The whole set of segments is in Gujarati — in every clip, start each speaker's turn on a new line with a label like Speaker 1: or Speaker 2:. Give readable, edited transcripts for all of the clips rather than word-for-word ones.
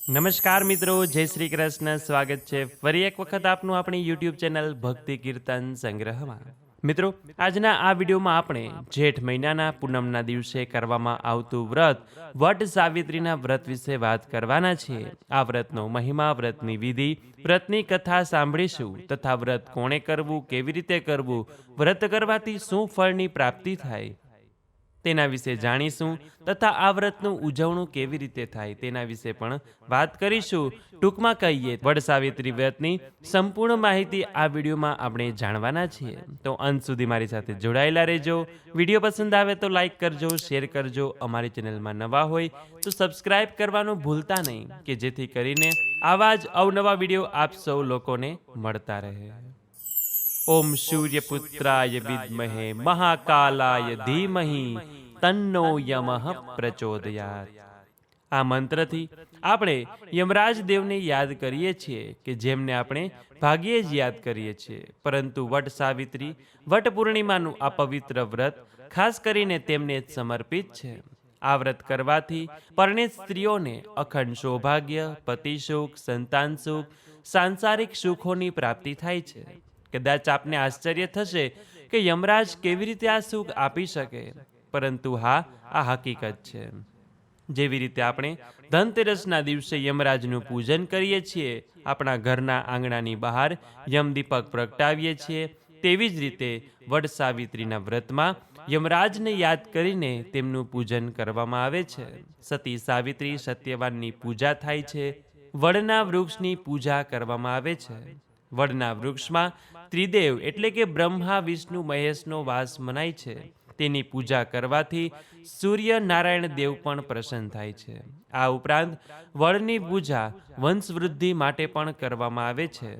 Speaker 1: નમસ્કાર મિત્રો, જય શ્રી કૃષ્ણ. સ્વાગત છે ફરી એક વખત આપનું આપણી યુટ્યુબ ચેનલ ભક્તિ કીર્તન સંગ્રહમાં. મિત્રો, આજના આ વિડીયોમાં આપણે જેઠ મહિનાના પૂનમના દિવસે કરવામાં આવતું વ્રત વટ સાવિત્રીના વ્રત વિશે વાત કરવાના છીએ. આ વ્રતનો મહિમા, વ્રતની વિધિ, વ્રતની કથા સાંભળીશું તથા વ્રત કોણે કરવું, કેવી રીતે કરવું, વ્રત કરવાથી શું ફળની પ્રાપ્તિ થાય તેના વિશે જાણીશું તથા આ વ્રતનું ઉજવણું કેવી રીતે થાય તેના વિશે પણ વાત કરીશું. ટૂંકમાં કહીએ, વડ સાવિત્રી વ્રતની સંપૂર્ણ માહિતી આ વિડીયોમાં આપણે જાણવાના છીએ. તો અંત સુધી મારી સાથે જોડાયેલા રહેજો. વિડીયો પસંદ આવે તો લાઈક કરજો, શેર કરજો. અમારી ચેનલમાં નવા હોય તો સબસ્ક્રાઇબ કરવાનું ભૂલતા નહીં, કે જેથી કરીને આવા જ અવનવા વિડીયો આપ સૌ લોકોને મળતા રહે. ઓમ સૂર્યપુત્રાય વિદ્મહે મહાકાલાય ધીમહિ તન્નો યમઃ પ્રચોદયાત. આ મંત્રથી આપણે યમરાજ દેવને યાદ કરીએ છીએ, કે જેમને આપણે ભાગ્યે જ યાદ કરીએ છીએ. પરંતુ વટ સાવિત્રી, વટ પૂર્ણિમાનું આ પવિત્ર વ્રત ખાસ કરીને તેમને જ સમર્પિત છે. આ વ્રત કરવાથી પરણિત સ્ત્રીઓને અખંડ સૌભાગ્ય, પતિસુખ, સંતાન સુખ, સાંસારિક સુખોની પ્રાપ્તિ થાય છે. કદાચ આપને આશ્ચર્ય થશે કે યમરાજ કેવી રીતે આ સુખ આપી શકે, પરંતુ હા, આ હકીકત છે. જેવી રીતે આપણે ધનતેરસના દિવસે યમરાજનું પૂજન કરીએ છીએ, આપણા ઘરના આંગણાની બહાર યમદીપક પ્રગટાવીએ છીએ, તેવી જ રીતે વડ સાવિત્રીના વ્રતમાં યમરાજને યાદ કરીને તેમનું પૂજન કરવામાં આવે છે. સતી સાવિત્રી, સત્યવાનની પૂજા થાય છે. વડના વૃક્ષની પૂજા કરવામાં આવે છે. વડના વૃક્ષમાં ત્રિદેવ એટલે કે બ્રહ્મા, વિષ્ણુ, મહેશનો વાસ મનાય છે. તેની પૂજા કરવાથી સૂર્ય નારાયણ દેવ પણ પ્રસન્ન થાય છે. આ ઉપરાંત વડની પૂજા વંશવૃદ્ધિ માટે પણ કરવામાં આવે છે.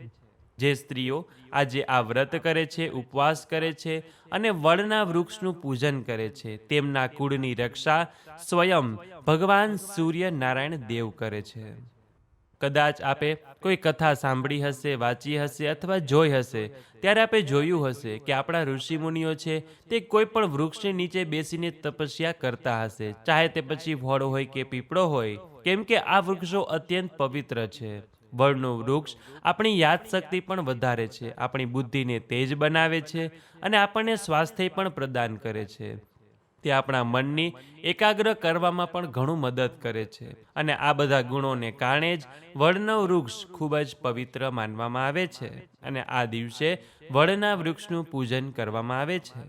Speaker 1: જે સ્ત્રીઓ આજે આ વ્રત કરે છે, ઉપવાસ કરે છે અને વડના વૃક્ષનું પૂજન કરે છે, તેમના કુળની રક્ષા સ્વયં ભગવાન સૂર્ય નારાયણ દેવ કરે છે. કદાચ આપે કોઈ કથા સાંભળી હશે, વાંચી હશે અથવા જોઈ હશે, ત્યારે આપે જોયું હશે કે આપણા ઋષિમુનિઓ છે તે કોઈ પણ વૃક્ષની નીચે બેસીને તપસ્યા કરતા હશે, ચાહે તે પછી વડ હોય કે પીપળો હોય, કેમ કે આ વૃક્ષો અત્યંત પવિત્ર છે. વડનું વૃક્ષ આપણી યાદશક્તિ પણ વધારે છે, આપણી બુદ્ધિને તેજ બનાવે છે અને આપણને સ્વાસ્થ્ય પણ પ્રદાન કરે છે. તે આપણા મનની એકાગ્ર કરવામાં પણ ઘણું મદદ કરે છે. અને આ બધા ગુણોને કારણે જ વડનું વૃક્ષ ખૂબ જ પવિત્ર માનવામાં આવે છે અને આ દિવસે વડના વૃક્ષનું પૂજન કરવામાં આવે છે.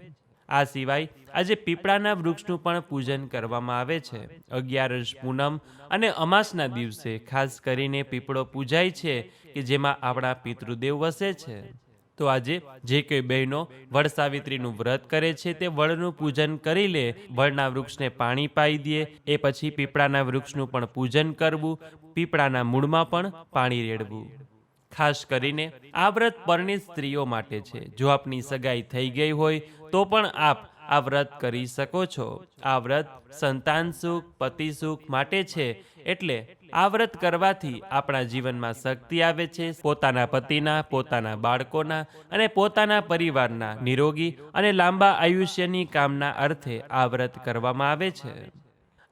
Speaker 1: આ સિવાય આજે પીપળાના વૃક્ષનું પણ પૂજન કરવામાં આવે છે. 11 પૂનમ અને અમાસના દિવસે ખાસ કરીને પીપળો પૂજાય છે, કે જેમાં આપણા પિતૃદેવ વસે છે. તો આજે જે કોઈ બહેનો વડ સાવિત્રીનું વ્રત કરે છે તે વડનું પૂજન કરી લે, વડના વૃક્ષને પાણી પાઈ દે, એ પછી પીપળાના વૃક્ષનું પણ પૂજન કરવું, પીપળાના મૂળમાં પણ પાણી રેડવું. ખાસ કરીને આ વ્રત પરણિત સ્ત્રીઓ માટે છે. જો આપની સગાઈ થઈ ગઈ હોય તો પણ આપ આ વ્રત કરી શકો છો. આ વ્રત સંતાન સુખ, પતિ સુખ માટે છે. એટલે આ વ્રત કરવાથી આપણા જીવનમાં શક્તિ આવે છે. પોતાના પતિના, પોતાના બાળકોના અને પોતાના પરિવારના નિરોગી અને લાંબા આયુષ્યની કામના અર્થે આ વ્રત કરવામાં આવે છે.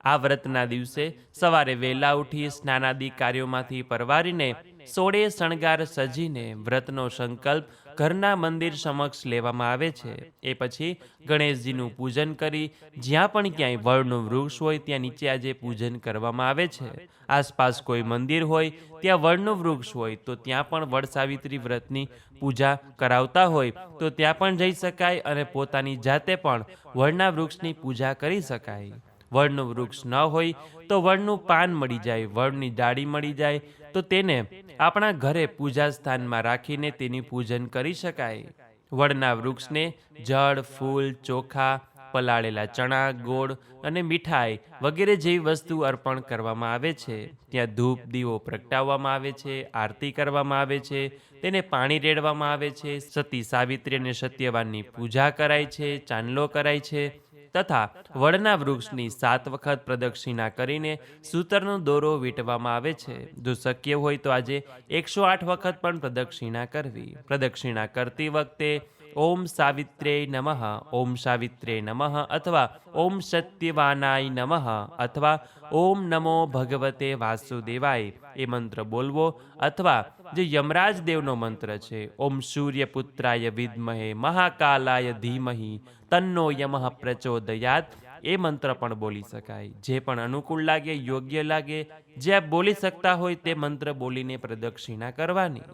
Speaker 1: આ વ્રતના દિવસે સવારે વહેલા ઉઠી સ્નાનાદિ કાર્યોમાંથી પરવારીને સોળે શણગાર સજીને વ્રતનો સંકલ્પ ઘરના મંદિર સમક્ષ લેવામાં આવે છે. એ પછી ગણેશજીનું પૂજન કરી જ્યાં પણ ક્યાંય વડનું વૃક્ષ હોય ત્યાં નીચે આજે પૂજન કરવામાં આવે છે. આસપાસ કોઈ મંદિર હોય ત્યાં વડનું વૃક્ષ હોય તો ત્યાં પણ વડ સાવિત્રી વ્રતની પૂજા કરાવતા હોય તો ત્યાં પણ જઈ શકાય અને પોતાની જાતે પણ વડના વૃક્ષની પૂજા કરી શકાય. વડનું વૃક્ષ ન હોય તો વડનું પાન મળી જાય, વડની ડાળી મળી જાય તો તેને આપણા ઘરે પૂજા સ્થાનમાં રાખીને તેની પૂજન કરી શકાય. વડના વૃક્ષને જળ, ફૂલ, ચોખા, પલાળેલા ચણા, ગોળ અને મીઠાઈ વગેરે જેવી વસ્તુ અર્પણ કરવામાં આવે છે. ત્યાં ધૂપ દીવો પ્રગટાવવામાં આવે છે, આરતી કરવામાં આવે છે, તેને પાણી રેડવામાં આવે છે, સતી સાવિત્રી અને સત્યવાનની પૂજા કરાય છે, ચાંદલો કરાય છે તથા વડના વૃક્ષની 7 વખત પ્રદક્ષિણા કરીને સૂતરનો દોરો વીંટવામાં આવે છે. જો શક્ય હોય તો આજે 108 વખત પણ પ્રદક્ષિણા કરવી. પ્રદક્ષિણા કરતી વખતે ઓમ સાવિત્રે નમઃ, ઓમ સાવિત્રે નમઃ, અથવા ઓમ સત્યવાનાય નમઃ, અથવા ઓમ નમો ભગવતે વાસુદેવાય એ મંત્ર બોલવો, અથવા જે યમરાજ દેવનો મંત્ર છે, ઓમ સૂર્યપુત્રાય વિદ્મહે મહાકાલાય ધીમહિ તન્નો યમઃ પ્રચોદયાત, એ મંત્ર પણ બોલી શકાય. જે પણ અનુકૂળ લાગે, યોગ્ય લાગે, જે આપ બોલી શકતા હોય તે મંત્ર બોલીને પ્રદક્ષિણા કરવાની.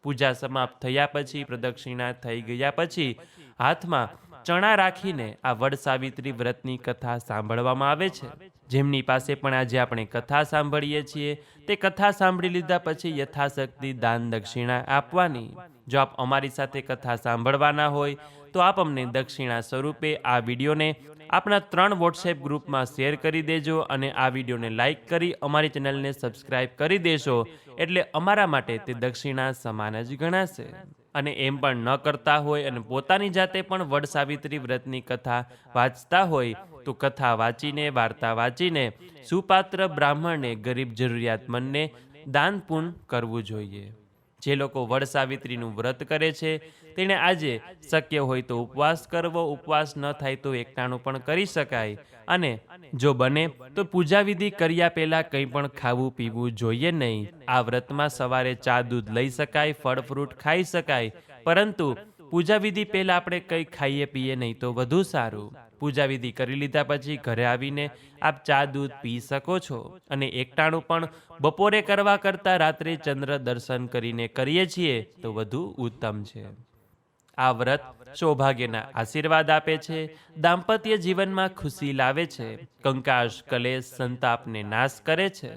Speaker 1: પૂજા સમાપ્ત થયા પછી, પ્રદક્ષિણા થઈ ગયા પછી હાથમાં ચણા રાખીને આ વડ સાવિત્રી વ્રતની કથા સાંભળવામાં આવે છે. જેમની પાસે પણ આજે આપણે કથા સાંભળીએ છીએ તે કથા સાંભળી લીધા પછી યથાશક્તિ દાન દક્ષિણા આપવાની. જો આપ અમારી સાથે કથા સાંભળવાના હોય તો આપ અમને દક્ષિણા સ્વરૂપે આ વિડીયોને આપણા 3 વોટ્સએપ ગ્રુપમાં શેર કરી દેજો અને આ વિડીયોને લાઇક કરી અમારી ચેનલને સબસ્ક્રાઇબ કરી દેશો, એટલે અમારા માટે તે દક્ષિણા સમાન જ ગણાશે. અને એમ પણ ન કરતા હોય અને પોતાની જાતે પણ વડ સાવિત્રી વ્રતની કથા વાંચતા હોય તો કથા વાંચીને, વાર્તા વાંચીને સુપાત્ર બ્રાહ્મણને, ગરીબ જરૂરિયાતમંદને દાન પુણ્ય કરવું જોઈએ. જે લોકો વડ સાવિત્રીનું વ્રત કરે છે તેણે આજે શક્ય હોય તો ઉપવાસ કરવો, ઉપવાસ ન થાય તો એકટાણું પણ કરી શકાય. અને જો બને તો પૂજા વિધિ કર્યા પહેલા કંઈ પણ ખાવું પીવું જોઈએ નહીં. આ વ્રતમાં સવારે ચા દૂધ લઈ શકાય, ફળ ફ્રૂટ ખાઈ શકાય, પરંતુ પૂજા વિધિ પહેલા આપણે કંઈ ખાઈએ પીએ નહીં તો વધુ સારું. પૂજા વિધિ કરી લીધા પછી ઘરે આવીને આપ ચા દૂધ પી શકો છો. અને એકટાણું પણ બપોરે કરવા કરતાં રાત્રે ચંદ્ર દર્શન કરીને કરીએ છીએ તો વધુ ઉત્તમ છે. આ વ્રત સૌભાગ્યના આશીર્વાદ આપે છે, દાંપત્ય જીવનમાં ખુશી લાવે છે, કંકાશ કલેશ સંતાપને નાશ કરે છે.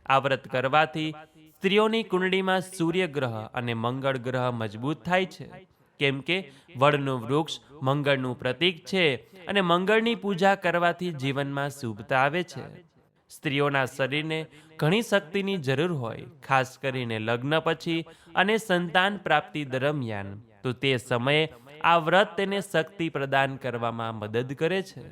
Speaker 1: આ વ્રત કરવાથી સ્ત્રીઓની કુંડળીમાં સૂર્ય ગ્રહ અને મંગળ ગ્રહ મજબૂત થાય છે. કેમ કે વડનું વૃક્ષ મંગળનું પ્રતીક છે અને મંગળની પૂજા કરવાથી જીવનમાં શુભતા આવે છે. સ્ત્રીઓના શરીરને ઘણી શક્તિની જરૂર હોય, ખાસ કરીને લગ્ન પછી અને સંતાન પ્રાપ્તિ દરમિયાન. તો તે સમયે આ વ્રત તેને શક્તિ પ્રદાન કરવામાં મદદ કરે છે.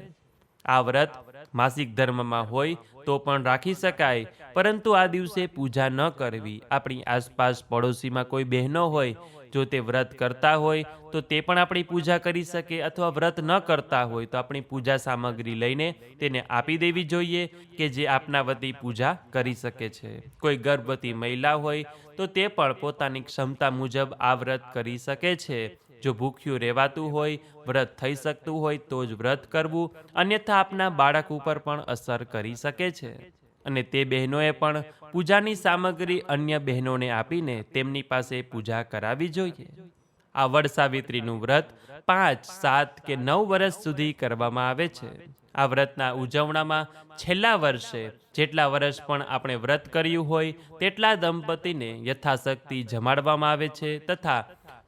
Speaker 1: આ વ્રત માસિક ધર્મમાં હોય તો પણ રાખી શકાય, પરંતુ આ દિવસે પૂજા ન કરવી. આપણી આસપાસ પડોશીમાં કોઈ બહેનો હોય, જો તે વ્રત કરતા હોય તો તે પણ આપણી પૂજા કરી શકે, અથવા વ્રત ન કરતા હોય તો આપણી પૂજા સામગ્રી લઈને તેને આપી દેવી જોઈએ કે જે આપના વતી પૂજા કરી શકે છે. કોઈ ગર્ભવતી મહિલા હોય તો તે પણ પોતાની ક્ષમતા મુજબ આ વ્રત કરી શકે છે. જો ભૂખ્યું રહેવાતું હોય, વ્રત થઈ શકતું હોય તો જ વ્રત કરવું, અન્યથા આપના બાળક ઉપર પણ અસર કરી શકે છે. અને તે બહેનોએ પણ પૂજાની સામગ્રી અન્ય બહેનોને આપીને તેમની પાસે પૂજા કરાવવી જોઈએ. આ વડ સાવિત્રીનું વ્રત 5, 7 કે 9 વર્ષ સુધી કરવામાં આવે છે. આ વ્રતના ઉજવણામાં છેલ્લા વર્ષે જેટલા વર્ષ પણ આપણે વ્રત કર્યું હોય તેટલા દંપતીને યથાશક્તિ જમાડવામાં આવે છે, તથા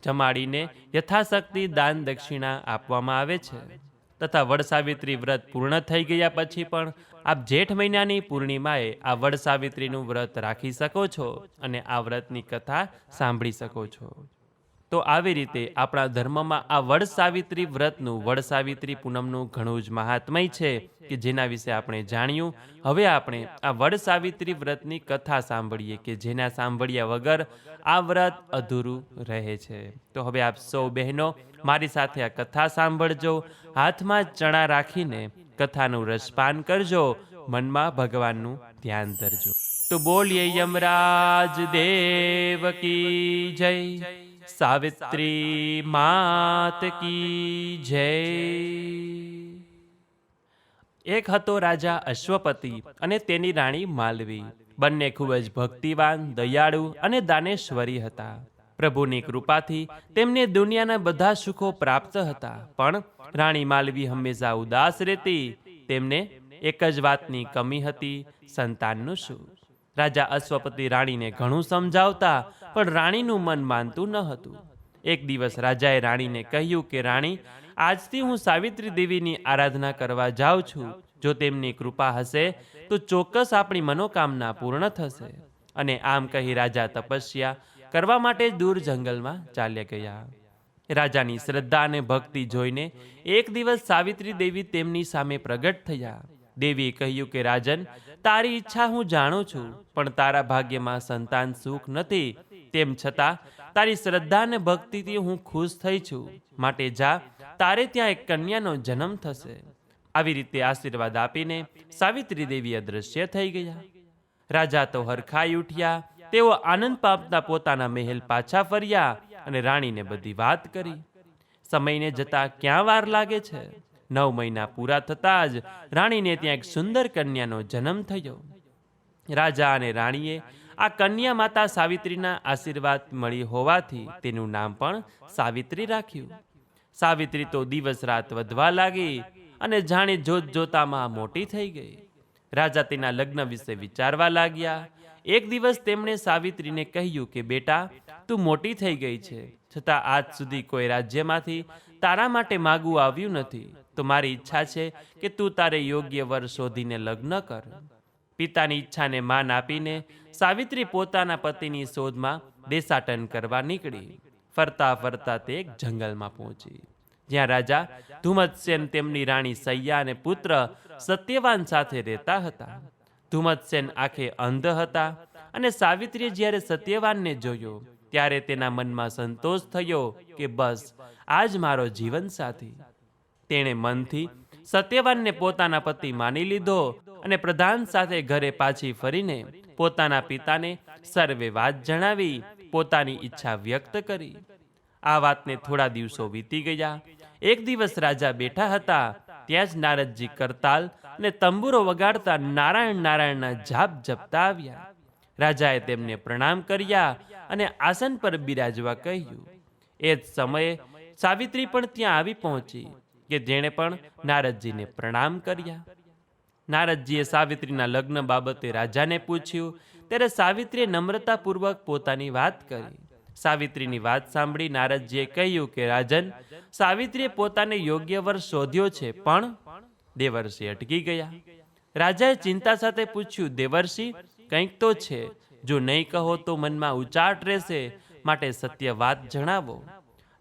Speaker 1: જમાડીને યથાશક્તિ દાન દક્ષિણા આપવામાં આવે છે. તથા વડ સાવિત્રી વ્રત પૂર્ણ થઈ ગયા પછી પણ આપ જેઠ મહિનાની પૂર્ણિમાએ આ વડ સાવિત્રીનું વ્રત રાખી શકો છો અને આ વ્રતની કથા સાંભળી શકો છો. તો આવી રીતે આપણા ધર્મમાં આ વડ સાવિત્રી વ્રતનું, વડ સાવિત્રી પૂનમનું ઘણું જ મહાત્મય છે કે જેના વિશે આપણે જાણ્યું. હવે આપણે આ વડ સાવિત્રી વ્રતની કથા સાંભળીએ કે જેના સાંભળ્યા વગર આ વ્રત અધૂરું રહે છે. તો હવે આપ સૌ બહેનો મારી સાથે આ કથા સાંભળજો. હાથમાં ચણા રાખીને કથાનું રસપાન કરજો, મનમાં ભગવાનનું ધ્યાન ધરજો. તો બોલીએ યમરાજ દેવ કી જય, સાવિત્રી માત કી જય. એક હતો રાજા અશ્વપતિ અને તેની રાણી માલવી. બંને ખૂબ જ ભક્તિવાન, દયાળુ અને દાનેશ્વરી હતા. પ્રભુની કૃપાથી તેમને દુનિયાના બધા સુખો પ્રાપ્ત હતા. પણ રાણી માલવી હંમેશા ઉદાસ રહેતી. તેમને એક જ વાતની કમી હતી, સંતાનનું શું. રાજા અશ્વપતિ રાણીને ઘણું સમજાવતા, પણ રાણીનું મન માનતું ન હતું. એક દિવસ રાજાએ રાણીને કહ્યું કે રાણી, આજથી હું સાવિત્રી દેવીની આરાધના કરવા જાઉં છું. જો તેમની કૃપા હશે તો ચોક્કસ આપણી મનોકામના પૂર્ણ થશે. અને આમ કહી રાજા તપસ્યા કરવા માટે દૂર જંગલમાં ચાલ્યા ગયા. રાજાની શ્રદ્ધા અને ભક્તિ જોઈને એક દિવસ સાવિત્રી દેવી તેમની સામે પ્રગટ થયા. દેવીએ કહ્યું કે રાજન, તારી ઈચ્છા હું જાણું છું, પણ તારા ભાગ્યમાં સંતાન સુખ નથી. તેમ છતાં તારી શ્રદ્ધા અને ભક્તિથી હું ખુશ થઈ છું, માટે જા, તારે ત્યાં એક કન્યાનો જન્મ થશે. આવી રીતે આશીર્વાદ આપીને સાવિત્રી દેવી અદૃશ્ય થઈ ગયા. રાજા તો હરખાઈ ઉઠ્યા. તેઓ આનંદ પામતા પોતાના મહેલ પાછા ફર્યા અને રાણીને બધી વાત કરી. સમયને જતા ક્યાં વાર લાગે છે. 9 મહિના પૂરા થતાં જ રાણીને ત્યાં એક સુંદર કન્યાનો જન્મ થયો. રાજા અને રાણીએ આ કન્યા માતા સાવિત્રીના આશીર્વાદ મળી હોવાથી તેનું નામ પણ સાવિત્રી રાખ્યું. સાવિત્રી તો દિવસ રાત વધવા લાગી અને જાણે જોત જોતામાં મોટી થઈ ગઈ. રાજા તેના લગ્ન વિશે વિચારવા લાગ્યા. એક દિવસ તેમણે સાવિત્રીને કહ્યું કે બેટા, તું મોટી થઈ ગઈ છે, છતાં આજ સુધી કોઈ રાજ્યમાંથી તારા માટે માગવું આવ્યું નથી. તો મારી ઈચ્છા છે કે તું તારે યોગ્ય વર શોધીને લગ્ન કર. પિતાની ઈચ્છાને માન આપીને સાવિત્રી પોતાના પતિની શોધમાં દેશાટન કરવા નીકળી. ફરતા ફરતા તે એક જંગલમાં પહોંચી, જ્યાં રાજા ધુમ્મતસેન તેમની રાણી સૈયા અને પુત્ર સત્યવાન સાથે રહેતા હતા. ધુમ્મતસેન આંખે અંધ હતા અને સાવિત્રીએ જ્યારે સત્યવાનને જોયો ત્યારે તેના મનમાં સંતોષ થયો કે બસ આ જ મારો જીવન સાથી. તેણે મનથી સત્યવાનને પોતાના પતિ માની લીધો અને પ્રધાન સાથે ઘરે પાછી ફરીને પોતાના પિતાને સર્વે વાત જણાવી પોતાની ઈચ્છા વ્યક્ત કરી. આ વાતને થોડા દિવસો વીતી ગયા. એક દિવસ રાજા બેઠા હતા, ત્યાં જ નારદજી કરતાલ અને તંબુરો વગાડતા નારાયણ નારાયણના જાપ જપતા આવ્યા. રાજાએ તેમને પ્રણામ કર્યા અને આસન પર બિરાજવા કહ્યું. એ જ સમયે સાવિત્રી પણ ત્યાં આવી પહોંચી કે જેણે પણ નારદજીને પ્રણામ કર્યા. નારદજીએ સાવિત્રીના લગ્ન બાબતે રાજાને પૂછ્યું ત્યારે સાવિત્રીએ નમ્રતાપૂર્વક પોતાની વાત કરી. સાવિત્રીની વાત સાંભળી નારદજીએ કહ્યું કે રાજન, સાવિત્રીએ પોતાને યોગ્ય વર શોધ્યો છે, પણ દેવર્ષિ અટકી ગયા. રાજાએ ચિંતા સાથે પૂછ્યું, દેવર્ષિ, કંઈક તો છે, જો નહીં કહો તો મનમાં ઉચાટ રહેશે, માટે સત્ય વાત જણાવો.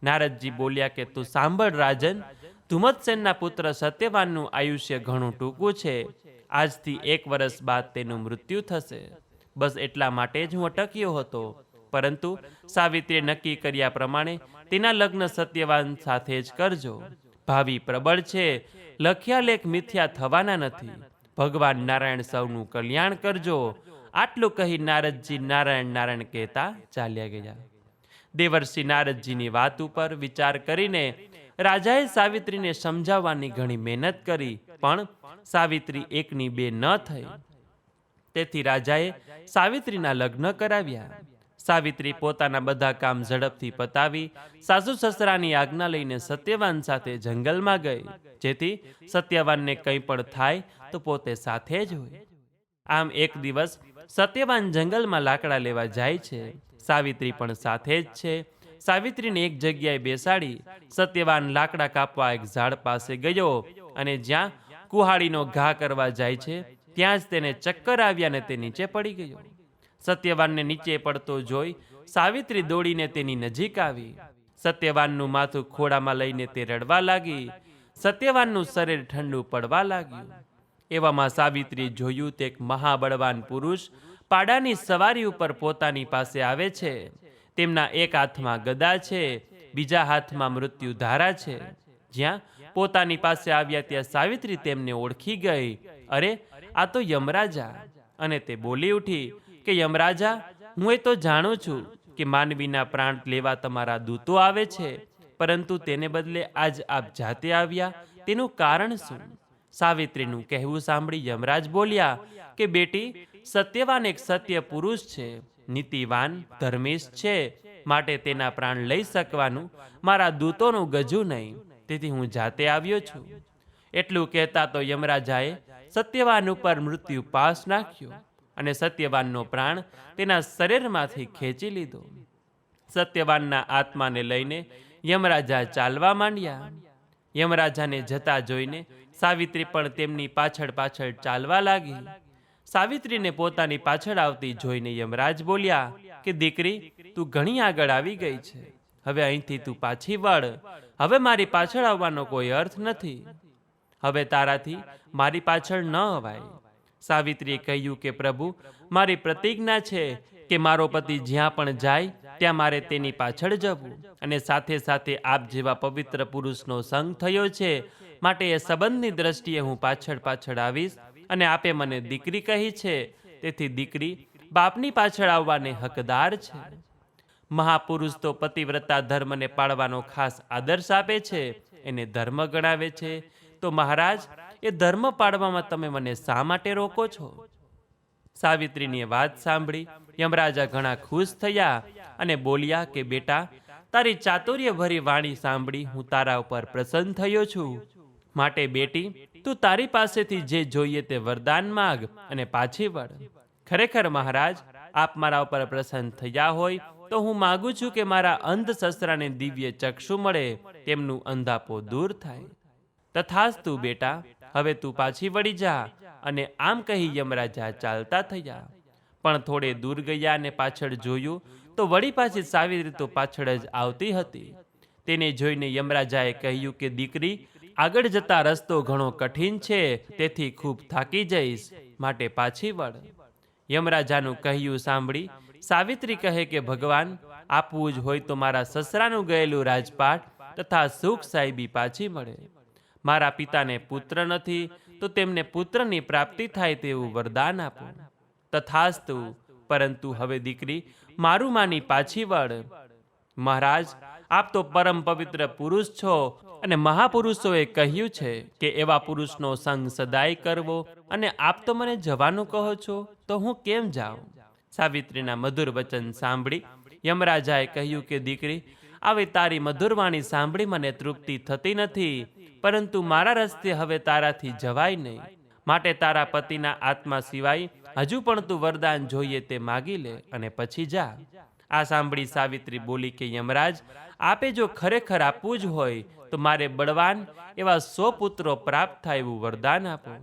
Speaker 1: નારદજી બોલ્યા કે તું સાંભળ રાજન, ધુમ્મતસેનના પુત્ર સત્યવાનનું આયુષ્ય ઘણું ટૂંકું છે. આજથી 1 વર્ષ બાદ તેનું મૃત્યુ થશે. બસ એટલા માટે જ હું અટક્યો હતો. પરંતુ સાવિત્રીએ નક્કી કર્યા પ્રમાણે તેના લગ્ન સત્યવાન સાથે જ કરજો. ભાવિ પ્રબળ છે, લખ્યા લેખ મિથ્યા થવાના નથી. ભગવાન નારાયણ સૌનું કલ્યાણ કરજો. આટલું કહી નારદજી નારાયણ નારાયણ કહેતા ચાલ્યા ગયા. દેવર્ષિ નારદજીની વાત ઉપર વિચાર કરીને રાજાએ સાવિત્રીને સમજાવવાની ઘણી મહેનત કરી, પણ સાવિત્રી એકની બે ન થઈ. તેથી રાજાએ સાવિત્રીના લગ્ન કરાવ્યા. સાવિત્રી પોતાના બધા કામ ઝડપથી પતાવી સાસુ સસરાની આજ્ઞા લઈને સત્યવાન સાથે જંગલમાં ગઈ, જેથી સત્યવાનને કંઈ પણ થાય તો પોતે સાથે જ હોય. આમ એક દિવસ સત્યવાન જંગલમાં લાકડા લેવા જાય છે. સાવિત્રી પણ સાથે જ છે. સાવિત્રીને એક જગ્યાએ બેસાડી સત્યવાન લાકડા કાપવા એક ઝાડ પાસે ગયો અને જ્યાં કુહાડીનો ઘા કરવા જાય છે ત્યાં જ તેને ચક્કર આવ્યા અને તે નીચે પડી ગયો. સત્યવાનને નીચે પડતો જોઈ સાવિત્રી દોડીને તેની નજીક આવી. સત્યવાનનું માથું ખોળામાં લઈને તે રડવા લાગી. સત્યવાનનું શરીર ઠંડુ પડવા લાગ્યું. એવામાં સાવિત્રી જોયું તે એક મહાબળવાન પુરુષ પાડાની સવારી ઉપર પોતાની પાસે આવે છે. તેમના એક હાથમાં ગદા છે, બીજા હાથમાં મૃત્યુ ધારા છે. જ્યાં પોતાની પાસે આવ્યા ત્યાં સાવિત્રી તેમને ઓળખી ગઈ. અરે, આ તો યમરાજા. અને તે બોલી ઉઠી કે યમરાજા, હું એ તો જાણું છું કે માનવીના પ્રાણ લેવા તમારા દૂતો આવે છે, પરંતુ તેને બદલે આજ આપ જાતે આવ્યા, તેનું કારણ શું? સાવિત્રીનું કહેવું સાંભળી યમરાજ બોલ્યા કે બેટી, સત્યવાન એક સત્ય પુરુષ છે, નીતિવાન, ધર્મિષ્ઠ છે, માટે તેના પ્રાણ લઈ શકવાનું મારા દૂતોનું ગજું નહીં, તેથી હું જાતે આવ્યો છું. એટલું કહેતા તો યમરાજાએ સત્યવાન ઉપર મૃત્યુ પાસ નાખ્યો અને સત્યવાનનો પ્રાણ તેના શરીરમાંથી ખેંચી લીધો. સત્યવાનના આત્માને લઈને યમરાજા ચાલવા માંડ્યા. યમરાજાને જતા જોઈને સાવિત્રી પણ તેમની પાછળ પાછળ ચાલવા લાગી. સાવિત્રીને પોતાની પાછળ આવતી જોઈને યમરાજ બોલ્યા કે દીકરી, તું ઘણી આગળ આવી ગઈ છે. હવે અહીંથી તું પાછી વળ. હવે મારી પાછળ આવવાનો કોઈ અર્થ નથી. હવે તારાથી મારી પાછળ ન અવાય. સાવિત્રીએ કહ્યું કે પ્રભુ, મારી પ્રતિજ્ઞા છે કે મારો પતિ જ્યાં પણ જાય ત્યાં મારે તેની પાછળ જવું, અને સાથે સાથે આપ જેવા પવિત્ર પુરુષનો સંગ થયો છે, માટે એ સંબંધની દ્રષ્ટિએ હું પાછળ પાછળ આવીશ. અને આપે મને દીકરી કહી છે, તેથી દીકરી બાપની પાછળ આવવાને હકદાર છે. મહાપુરુષ તો પતિવ્રતા ધર્મને પાળવાનો ખાસ આદર્શ આપે છે, એને ધર્મ ગણાવે છે. તો મહારાજ, એ ધર્મ પાળવામાં તમે મને શા માટે રોકો છો? સાવિત્રીની વાત સાંભળી યમરાજા ઘણા ખુશ થયા અને બોલ્યા કે બેટા, તારી ચાતુર્યભરી વાણી સાંભળી હું તારા ઉપર પ્રસન્ન થયો છું. માટે બેટી, તું તારી પાસેથી જે જોઈએ તે વરદાન માગ અને પાછી વળ. ખરેખર મહારાજ, આપ મારા ઉપર પ્રસન્ન થયા હોય તો હું માગું છું કે મારા અંધ સસરાને દિવ્ય ચક્ષુ મળે, તેમનું અંધાપો દૂર થાય. તથાસ્તુ બેટા, હવે તું પાછી વળી જા. અને આમ કહી યમરાજા ચાલતા થયા. પણ થોડે દૂર ગયા અને પાછળ જોયું તો વળી પાછી સાવિત્રી તો પાછળ જ આવતી હતી. તેને જોઈને યમરાજાએ કહ્યું કે દીકરી, આગળ જતા રસ્તો ઘણો કઠિન છે, તેથી ખૂબ થાકી જઈશ, માટે પાછી વળ. યમરાજાનું કહ્યું સાંભળી સાવિત્રી કહે કે ભગવાન, આપવું જ હોય તો મારા સસરાનું ગયેલું રાજપાટ તથા સુખ સાહેબી પાછી મળે. મારા પિતાને પુત્ર નથી, તો તેમને પુત્રની પ્રાપ્તિ થાય તેવું વરદાન આપો. તથાસ્તુ. પરંતુ હવે દીકરી, મારું માની પાછી વળ. મહારાજ, આપ તો પરમ પવિત્ર પુરુષ છો, અને મહાપુરુષોએ કહ્યું છે કે એવા પુરુષનો સંગ સદાય કરવો, અને આપ તો મને જવાનું કહો છો, તો હું કેમ જાઉં? સાવિત્રીના મધુર વચન સાંભળી યમરાજાએ કહ્યું કે દીકરી, આવી તારી મધુર વાણી સાંભળી મને તૃપ્તિ થતી નથી, પરંતુ મારા રસ્તે હવે તારાથી જવાય નહીં. માટે તારા પતિના આત્મા સિવાય હજુ પણ તું વરદાન જોઈએ તે માગી લે અને પછી જા. આ સાંભળી સાવિત્રી બોલી કે યમરાજ, આપે જો ખરેખર આપવું જ હોય તો મારે બળવાન એવા 100 પુત્રો પ્રાપ્ત થાય એવું વરદાન આપો.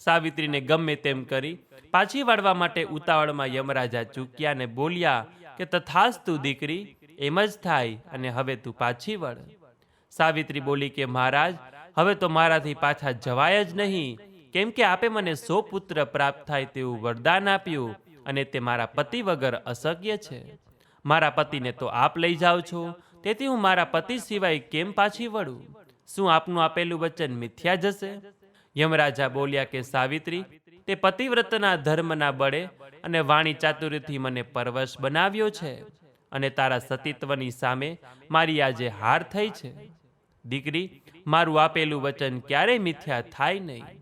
Speaker 1: સાવિત્રીને ગમે તેમ કરી પાછી વાળવા માટે ઉતાવળમાં યમરાજા ચૂક્યા અને બોલ્યા કે તથાસ્તુ દીકરી, એમ જ થાય, અને હવે તું પાછી વળ. સાવિત્રી બોલી કે મહારાજ, હવે તો મારાથી પાછા જવાય જ નહીં, કેમ કે આપે મને 100 પુત્ર પ્રાપ્ત થાય તેવું વરદાન આપ્યું, અને તે મારા પતિ વગર અશક્ય છે. મારા પતિને તો આપ લઈ જાઓ છો, તેથી હું મારા પતિ સિવાય કેમ પાછી વળું? શું આપનું આપેલું વચન મિથ્યા જશે? યમરાજા બોલ્યા કે સાવિત્રી, તે પતિવ્રતના ધર્મના બળે અને વાણી ચાતુર્યથી મને પરવશ બનાવ્યો છે, અને તારા સતીત્વની સામે મારી આજે હાર થઈ છે. દીકરી, મારું આપેલું વચન ક્યારેય મિથ્યા થાય નહીં.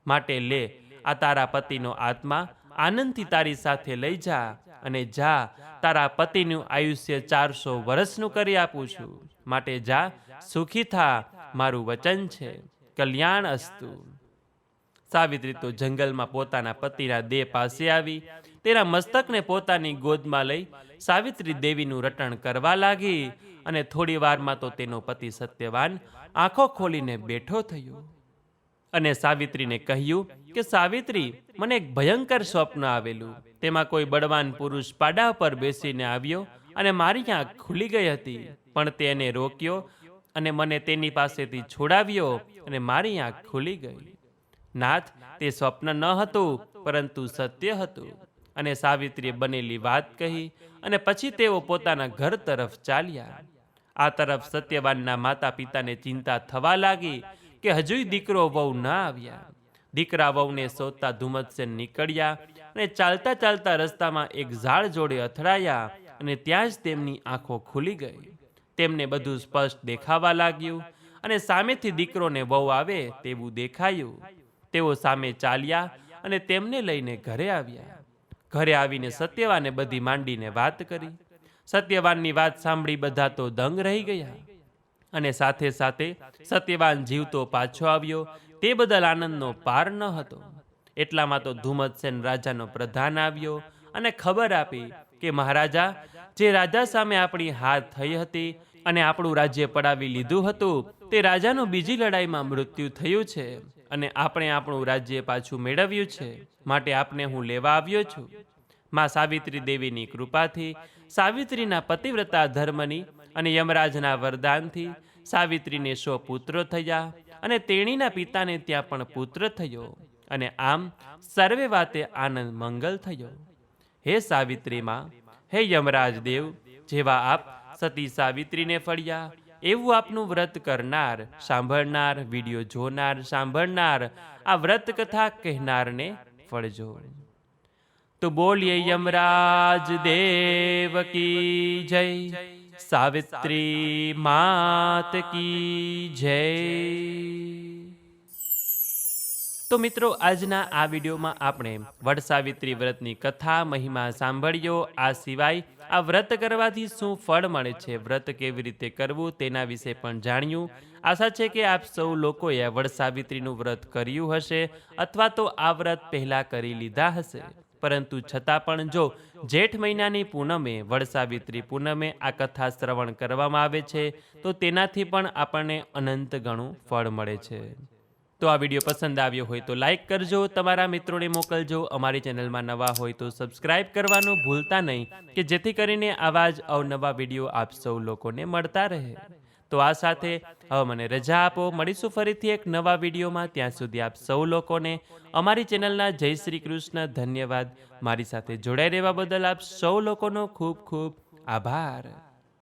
Speaker 1: માટે લે, આ તારા પતિનો આત્મા આનંદથી તારી સાથે લઈ જા, અને જા, તારા પતિનું આયુષ્ય 400 વર્ષનું કરી આપું છું. માટે જા, સુખી થા, મારું વચન છે. કલ્યાણ અસ્તુ. સાવિત્રી તો જંગલમાં પોતાના પતિના દેહ પાસે આવી તેના મસ્તકને પોતાની ગોદમાં લઈ સાવિત્રી દેવીનું રટણ કરવા લાગી, અને થોડી વારમાં તો તેનો પતિ સત્યવાન આંખો ખોલીને બેઠો થયો. અને સાવિત્રીને કહ્યું કે સાવિત્રી, મને એક ભયંકર સ્વપ્ન આવેલું. તેમાં કોઈ બળવાન પુરુષ પાડા પર બેસીને આવ્યો અને મારી આંખ ખુલી ગઈ હતી, પણ તેને રોક્યો અને મને તેની પાસેથી છોડાવ્યો, અને મારી આંખ ખુલી ગઈ. નાથ, તે સ્વપ્ન ન હતું, પરંતુ સત્ય હતું. અને સાવિત્રીએ બનેલી વાત કહી, અને પછી તેઓ પોતાના ઘર તરફ ચાલ્યા. આ તરફ સત્યવાનના માતા પિતાને ચિંતા થવા લાગી કે હજુય દીકરો વહુ ના આવ્યા. દીકરા વહુને શોધતા ધુમ્મતસેન નીકળ્યા, અને ચાલતા ચાલતા રસ્તામાં એક ઝાડ જોડે અથડાયા, અને ત્યાં જ તેમની આંખો ખુલી ગઈ. તેમને બધું સ્પષ્ટ દેખાવા લાગ્યું, અને સામેથી દીકરોને વહુ આવે તેવું દેખાયું. તેઓ સામે ચાલ્યા અને તેમને લઈને ઘરે આવ્યા. ઘરે આવીને સત્યવાને બધી માંડીને વાત કરી. સત્યવાનની વાત સાંભળી બધા તો દંગ રહી ગયા, અને સાથે સાથે સત્યવાન જીવતો પાછો આવ્યો તે બદલ આનંદનો પાર ન હતો. એટલામાં તો ધુમ્મતસેન રાજાનો પ્રધાન આવ્યો અને ખબર આપી કે મહારાજા, જે રાજા સામે આપણી હાર થઈ હતી અને આપણું રાજ્ય પડાવી લીધું હતું, તે રાજાનું બીજી લડાઈમાં મૃત્યુ થયું છે, અને આપણે આપણું રાજ્ય પાછું મેળવ્યું છે. માટે આપને હું લેવા આવ્યો છું. માં સાવિત્રી દેવીની કૃપાથી, સાવિત્રીના પતિવ્રતા ધર્મની અને યમરાજના વરદાનથી સાવિત્રીને 100 પુત્રો થયા, અને તેણીના પિતાને ત્યાં પણ પુત્ર થયો, અને આમ સર્વે વાતે આનંદ મંગલ થયો. હે સાવિત્રી માં, હે યમરાજ દેવ, જેવા આપ સતી સાવિત્રીને ફળ્યા, એવું આપનું વ્રત કરનાર, સાંભળનાર, વિડીયો જોનાર, સાંભળનાર, આ વ્રત કથા કહેનારને ફળજો. તો બોલીએ યમરાજ દેવ કી જય, સાવિત્રી માત કી જય. તો મિત્રો, આજના આ વિડીયોમાં આપણે વડસાવિત્રી વ્રતની કથા મહિમા સાંભળ્યો. આ સિવાય આ વ્રત કરવાથી શું ફળ મળે છે, વ્રત કેવી રીતે કરવું તેના વિશે પણ જાણ્યું. આશા છે કે આપ સૌ લોકોએ વડસાવિત્રીનું વ્રત કર્યું હશે અથવા તો આ વ્રત પહેલાં કરી લીધા હશે. પરંતુ છતાં પણ જો જેઠ મહિનાની પૂનમે, વડસાવિત્રી પૂનમે આ કથા શ્રવણ કરવામાં આવે છે તો તેનાથી પણ આપણને અનંત ગણું ફળ મળે છે. તો આ વિડીયો પસંદ આવ્યો હોય તો લાઈક કરજો, તમારા મિત્રોને મોકલજો. અમારી ચેનલમાં નવા હોય તો સબસ્ક્રાઇબ કરવાનું ભૂલતા નહીં, કે જેથી કરીને આવા જ અવનવા વિડીયો આપ સૌ લોકોને મળતા રહે. તો આ સાથે હવે મને રજા આપો. મળીશું ફરીથી એક નવા વિડીયોમાં. ત્યાં સુધી આપ સૌ લોકોને અમારી ચેનલના જય શ્રી કૃષ્ણ. ધન્યવાદ. મારી સાથે જોડાઈ રહેવા બદલ આપ સૌ લોકોનો ખૂબ ખૂબ આભાર.